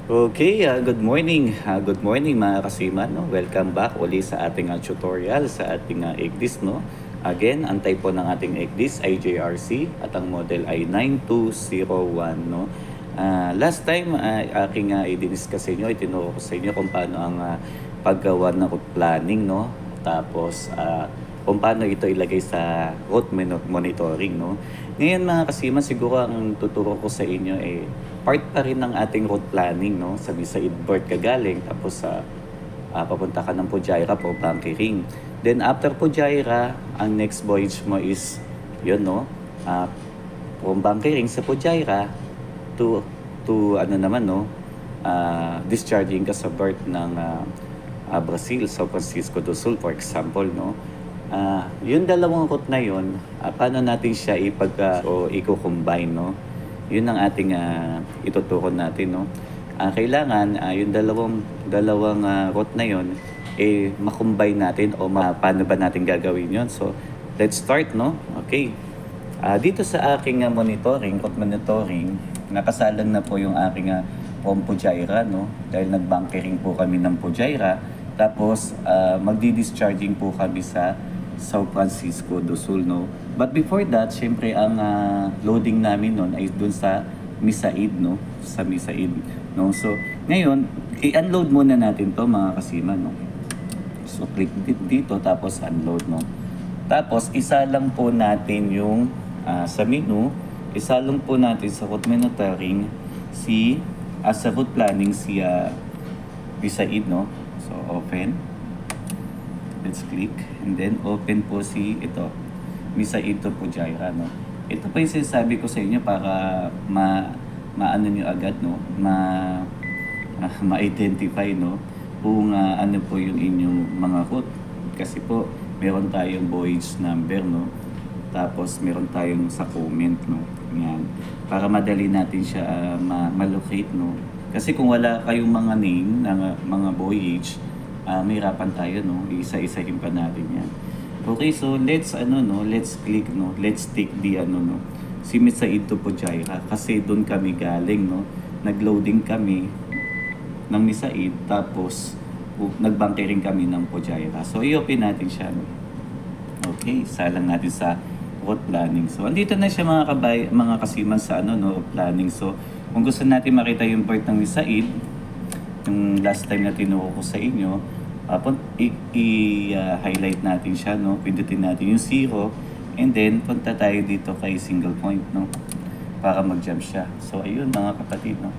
Okay, good morning mga kasiman. No? Welcome back uli sa ating tutorial sa ating EGDIS. No? Again, ang type po ng ating EGDIS ay JRC at ang model ay 9201. No? Last time, aking i-discuss sa inyo, itinuro ko sa inyo kung paano ang paggawa ng route planning. No? Tapos, kung paano ito ilagay sa route monitoring. No? Ngayon mga kasiman, siguro ang tuturo ko sa inyo part pa rin ng ating route planning, no? Sabi sa Idbert ka galing, tapos papunta ka ng Pujaira for bunkering. Then after Pujaira, ang next voyage mo is, yun, no? From bunkering sa Pujaira to ano naman, no? Discharging ka sa berth ng Brazil, São Francisco do Sul, for example, no? Yung dalawang route na yun, paano natin siya o i-combine, no? Yun ang ating ituturo natin, no? Kailangan yung dalawang route na yun makumbine natin o paano ba natin gagawin yun. So, let's start, no? Okay. Dito sa aking route monitoring, nakasalang na po yung aking from Pujaira, no? Dahil nag-bunkering po kami ng Pujaira. Tapos, magdi-discharging po kami sa São Francisco do Sul, no? But before that, syempre ang loading namin noon ay doon sa Misaid, no? Sa Misaid, no? So, ngayon, i-unload muna natin 'to mga kasima, no? So, click dito tapos unload, no? Tapos, isa lang po natin yung sa menu, isa lang po natin sa route monitoring sa route planning si Misaid, no? So, open. Let's click and then open po ito Misaid to Pujaira, no? Ito pa yung sinasabi ko sa inyo para maano nyo agad, no? Ma-identify, no? Kung ano po yung inyong mga route. Kasi po, meron tayong voyage number, no? Tapos, meron tayong sa comment, no? Yan. Para madali natin siya ma-locate, no? Kasi kung wala kayong mga name ng mga voyage, mahirapan tayo, no? Isa-isahin pa natin yan. Okay, so let's click, no? Let's take si Misaid to Pujaira kasi doon kami galing, no? Nagloading kami ng Misaid tapos nagbunkering kami ng Pujaira. So i-open natin siya, no? Okay, salang natin sa route planning. So andito na siya mga kasiman sa route planning. So kung gusto natin makita yung part ng Misaid, yung last time na tinuro ko sa inyo, i-highlight natin siya, no? Pindutin natin yung 0 and then punta tayo dito kay single point, no? Para mag-jump siya. So ayun mga kapatid, no?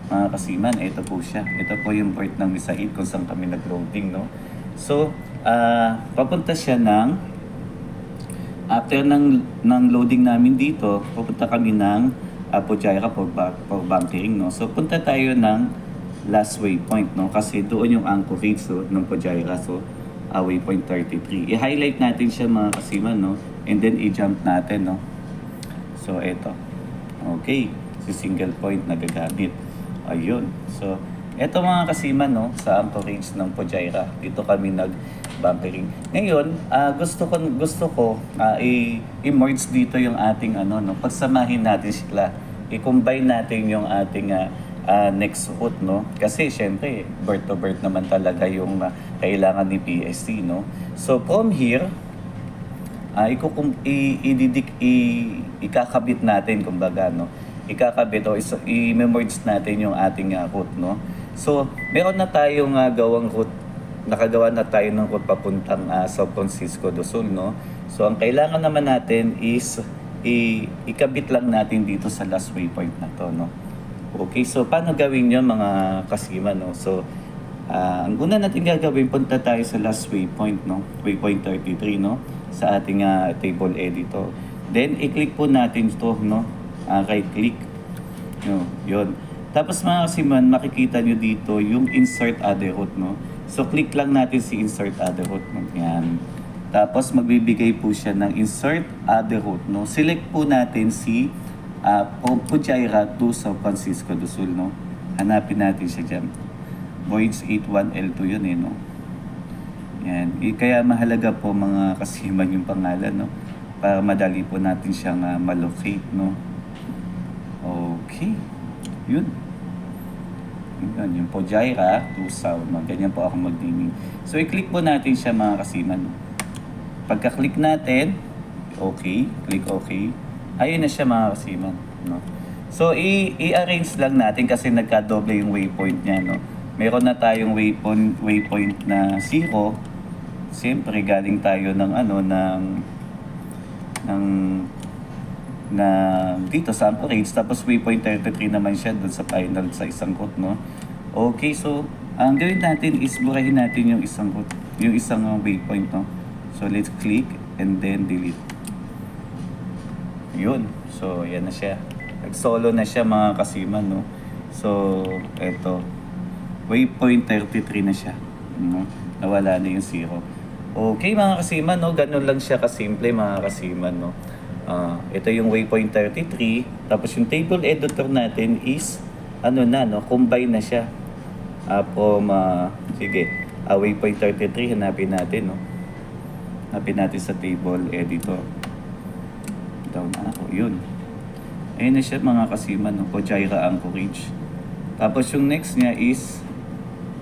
Mga kasiman, ito po siya. Ito po yung part ng Misaid kung saan kami nag-loading, no? So, papunta siya after ng loading namin dito, papunta kami ng Pujaira for bunkering, no? So punta tayo ng last waypoint, no? Kasi doon yung anchorage, so, ng Pujaira. So, waypoint 33. I-highlight natin siya mga kasiman, no? And then i-jump natin, no? So, eto. Okay. Si single point na gagamit. Ayun. So, eto mga kasiman, no? Sa anchorage ng Pujaira. Dito kami nag-bunkering. Ngayon, gusto ko i-merge dito yung ating pagsamahin natin sila. I-combine natin yung ating next route, no? Kasi syempre, birth to birth naman talaga yung kailangan ni PSC, no? So from here, ikakabit natin, kumbaga, no? Ikakabit o i-merge natin yung ating route, no? So, meron na tayong nakagawa na tayo ng route papuntang São Francisco do Sul, no? So, ang kailangan naman natin is ikabit lang natin dito sa last waypoint na to, no? Okay, so paano gawin yun mga kasima, no? So, ang una natin gagawin, punta tayo sa last waypoint, no? Waypoint 33, no? Sa ating table editor. Then, i-click po natin ito, no? Right-click. No, yun. Tapos mga kasiman, makikita nyo dito yung insert other route, no? So, click lang natin si insert other route, no? Yan. Tapos, magbibigay po siya ng insert other route, no? Select po natin si Pujaira to São Francisco do Sul, no? Hanapin natin siya dyan. Voyage 81L2 yun, no? Yan. Kaya mahalaga po mga kasiman yung pangalan, no? Para madali po natin siyang malocate, no? Okay. Yun. Yun, yung po gyra to south, no? Ganyan po ako mag-naming. So, i-click po natin siya mga kasiman. No? Pagka-click natin, okay, click okay. Ayun na siya mga kasiman. No? So, i-arrange lang natin kasi nagka-doble yung waypoint niya. No? Meron na tayong waypoint na 0. Siyempre, galing tayo ng na dito sa Anchorage, tapos waypoint 33 naman siya doon sa final sa isang route, no? Okay, so ang gawin natin is burahin natin yung isang route, yung isang waypoint, no? So let's click and then delete. Yun, so yan na siya, nag-solo na siya mga kasiman, no? So eto, waypoint 33 na siya, no? Nawala na yung 0. Okay mga kasiman, no? Ganun lang siya kasimple mga kasiman, no? Ito yung waypoint 33, tapos yung table editor natin is no, combine na siya. Sige, waypoint 33 hanapin natin, no. Hanapin natin sa table editor. Down na ako, yun. Ayun na siya mga kasiman, no, Gyra Anchorage. Tapos yung next niya is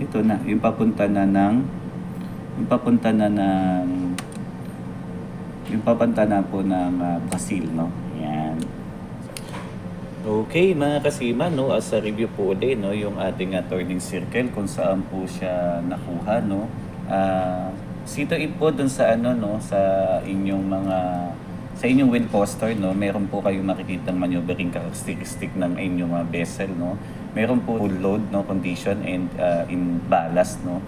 ito na, yung papunta na po ng Brazil, no? Yan. Okay, mga kasiman, no? As a review po ulit, no? Yung ating turning circle, kung saan po siya nakuha, no? Sito po dun sa no? Sa inyong wheel poster, no? Meron po kayong makikitang maneuvering characteristic ng inyong vessel, no? Meron po full load, no? Condition and in ballast, no?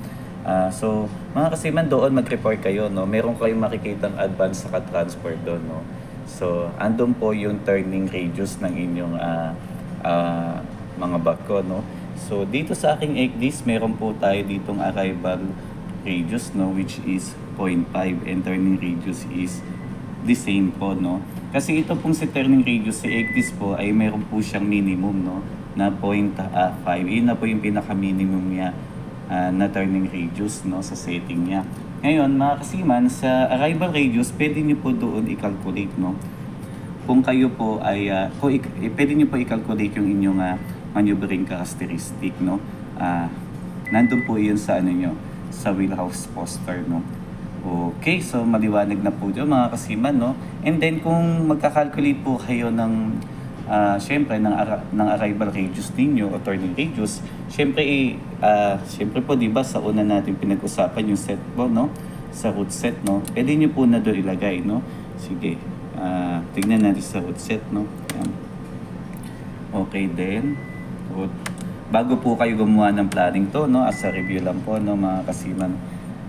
So, mga kasiman, doon mag-report kayo, no? Meron kayong makikitang advance sa transfer doon, no? So, andun po yung turning radius ng inyong mga barko, no? So, dito sa aking ECDIS, meron po tayo ditong arrival radius, no? Which is 0.5 and turning radius is the same po, no? Kasi ito pong si turning radius, si ECDIS po, ay meron po siyang minimum, no? Na 0.5. Yun na po yung pinaka-minimum niya. Na turning radius, no, sa setting niya. Ngayon mga kasiman, sa arrival radius pwede niyo po doon i-calculate, no, kung kayo po ay pwede niyo po i-calculate yung inyong maneuvering characteristic, no. Nandun po yun sa niyo, sa wheelhouse poster, no. Okay, so maliwanag na po yun mga kasiman, no. And then kung magka-calculate po kayo ng syempre ng arrival radius ninyo o turning radius, syempre po 'di ba sa una natin pinag-usapan yung set po, no, sa route set, no, pwede niyo po na doon ilagay, no. Sige, tingnan natin sa route set, no. Ayan. Okay, then bago po kayo gumawa ng planning to, no, as a review lang po, no, mga kasiman.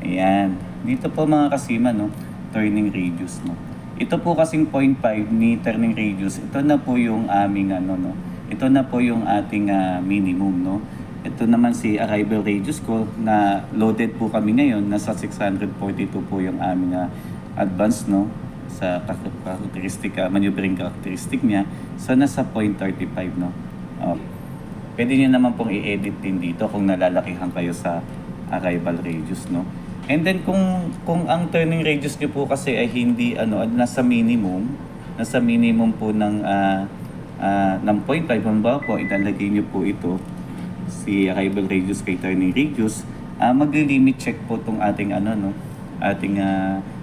Ayan, dito po mga kasiman, no, turning radius, no. Ito po kasing 0.5 ni turning radius, ito na po yung aming no. Ito na po yung ating minimum, no. Ito naman si arrival radius ko na loaded po kami ngayon, nasa 642 po yung aming advance, no, sa characteristic, maneuvering characteristic niya. So nasa 0.35, no. Pwede niyo naman pong i-edit din dito kung nalalakihan kayo sa arrival radius, no. And then kung ang turning radius niyo po kasi ay hindi nasa minimum po ng 0.5, halimbawa po ilalagay niyo po ito si arrival radius kay turning radius, magli-limit check po tong ating ating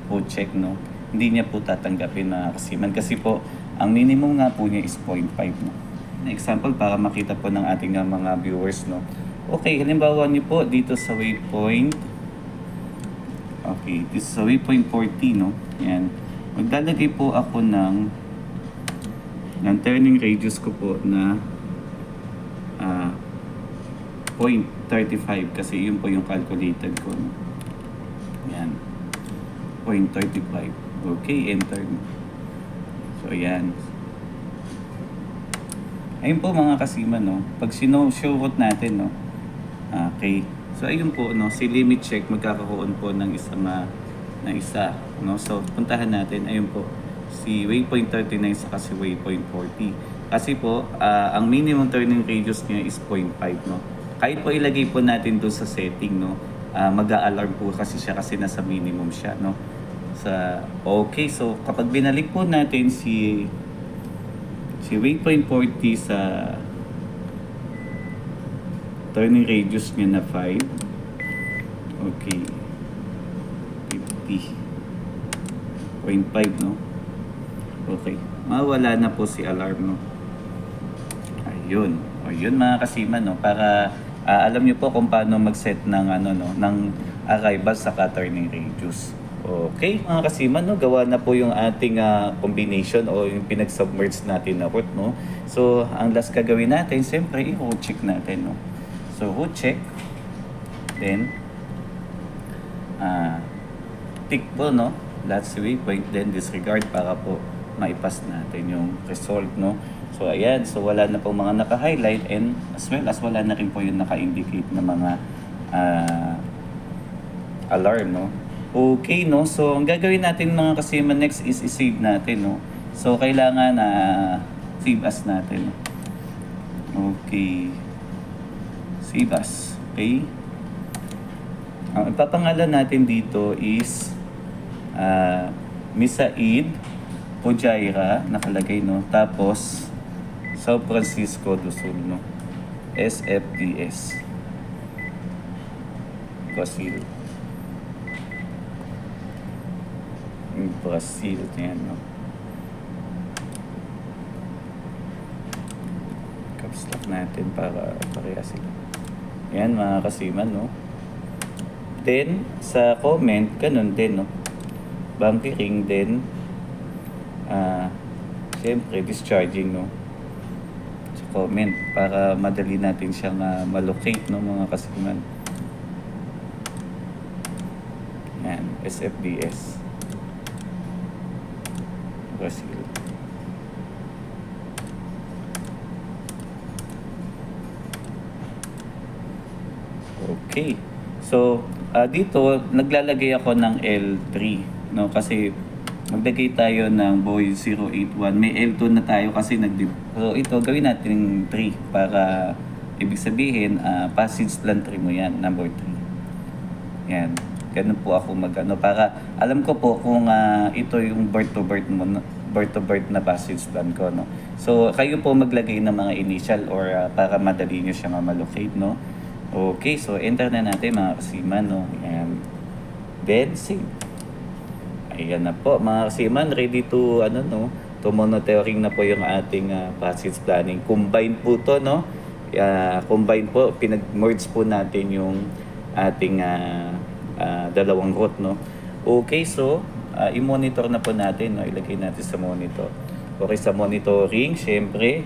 po check, no. Hindi niya po tatanggapin na kasiman kasi po ang minimum nga po niya is 0.5, no. Na example para makita po ng ating mga viewers, no. Okay, halimbawa niyo po dito sa waypoint. Okay, this is a waypoint 40, no? Yan. Maglalagay po ako ng turning radius ko po na 0.35 kasi yun po yung calculated ko, no? Yan. 0.35. Okay, enter. So, yan. Ayun po mga kasiman, no? Pag show route natin, no? Okay. So ayun po, no, si limit check magkakaroon po ng isa, no. So puntahan natin, ayun po, si waypoint 39 sa kasi waypoint 40. Kasi po, ang minimum turning radius niya is 0.5, no. Kahit po ilagay po natin doon sa setting, no, mag-a-alarm po kasi siya kasi nasa minimum siya, no. Okay, so kapag binalik po natin si waypoint 40 sa turning radius niya na 5. Okay. 50.5, no? Okay. Mawala na po si alarm, no? Ayun. O yun mga kasiman, no? Para alam niyo po kung paano mag-set ng ng arrival sa turning radius. Okay, mga kasiman, no? Gawa na po yung ating combination o yung pinag-submerge natin na root, no? So, ang last gagawin natin, siyempre, i-root check natin, no? So, root check. Then, tick po, no? That's waypoint, then disregard para po maipas natin yung result, no? So, ayan. So, wala na pong mga naka-highlight and as well as wala na rin po yung naka-indicate na mga alarm, no? Okay, no? So, ang gagawin natin mga kasiman next is i-save natin, no? So, kailangan save as natin. Okay. Save as. Okay? Ang ipapangalan natin dito is Misaid Pujaira, nakalagay, no? Tapos, San Francisco do Sul, no? SFDS. Brazil. Brazil, yan, no? Caps lock natin para pareha sila. Yan, mga kasiman, no? Then, sa comment, ganun din, no? Bunkering din. Siyempre, discharging, no? Sa comment, para madali natin siyang malocate, no, mga kasiman. Yan, SFDS. Brazil. Okay. So, dito, naglalagay ako ng L3, no? Kasi, maglagay tayo ng Boeing 081. May L2 na tayo kasi So, ito, gawin natin 3 para, ibig sabihin, passage plan 3 mo yan, number 3. Yan. Ganun po ako para alam ko po kung ito yung birth to birth na passage plan ko, no? So, kayo po maglagay ng mga initial or para madali nyo siya malocate, no? Okay, so enter na natin mga kasiman, no? Ayan. Then, save. Ayan na po mga kasiman, ready to, to monitoring na po yung ating passage planning. Combine po to, no? Combine po, pinag-merge po natin yung ating dalawang route, no? Okay, so i-monitor na po natin, no? Ilagay natin sa monitor. Okay, sa monitoring, syempre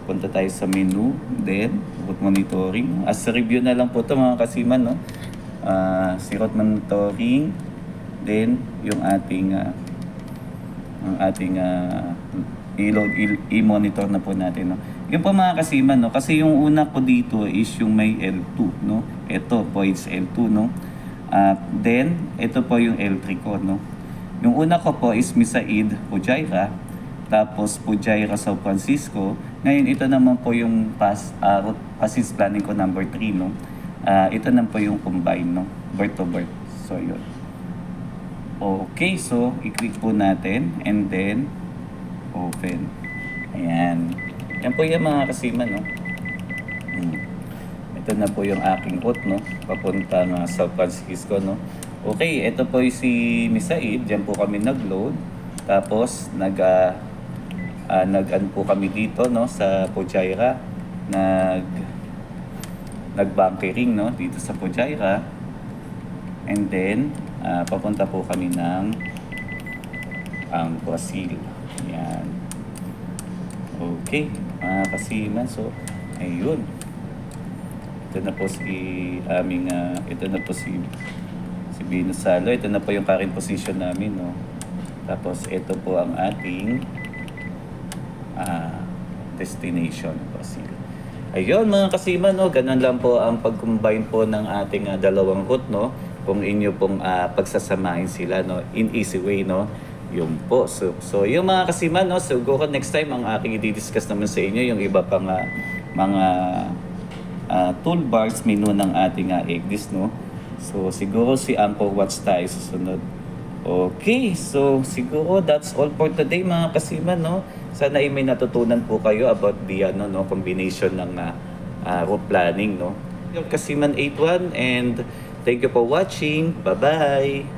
punta tayo sa menu, then route monitoring. As review na lang po to mga kasiman, no? Si route monitoring, then yung ating i-monitor na po natin, no? Yung po mga kasiman, no? Kasi yung una ko dito is yung may L2, no? Ito po is L2, no? Then, ito po yung L3 ko, no? Yung una ko po is Misaid Pujaira, tapos Pujaira San Francisco. Ngayon, ito naman po yung passage planning ko number 3, no? Ito naman po yung combine, no? Birth to birth. So, yun. Okay, so, i-click po natin and then, open. Ayan. Yan po yung mga kasiman, no? Ito na po yung aking route, no? Papunta na San Francisco, no? Okay, ito po yung si Misaid. Diyan po kami nag-load. Tapos, nag-ano po kami dito, no? Sa Pujaira. Nag-bunkering, no? Dito sa Pujaira. And then, papunta po kami ng Brazil. Yan. Okay, mga kasiman. So, ayun. Ito na po si Venus Salo. Ito na po yung current position namin, no? Tapos ito po ang ating destination, Brazil. Ayun mga kasiman, no? Ganun lang po ang pag-combine po ng ating dalawang route, no? Kung inyo pong pagsasamahin sila, no? In easy way, no? Yun po. So yung mga kasiman, no? Siguro next time ang aking i-discuss naman sa inyo yung iba pang mga toolbars menu ng ating EGDIS, no? So, siguro si Anchor Watch tayo susunod. Okay, so siguro that's all for today mga kasiman, no? Sana ay may natutunan po kayo about the combination ng route planning, no? Yung Kasiman 81 and thank you for watching. Bye-bye!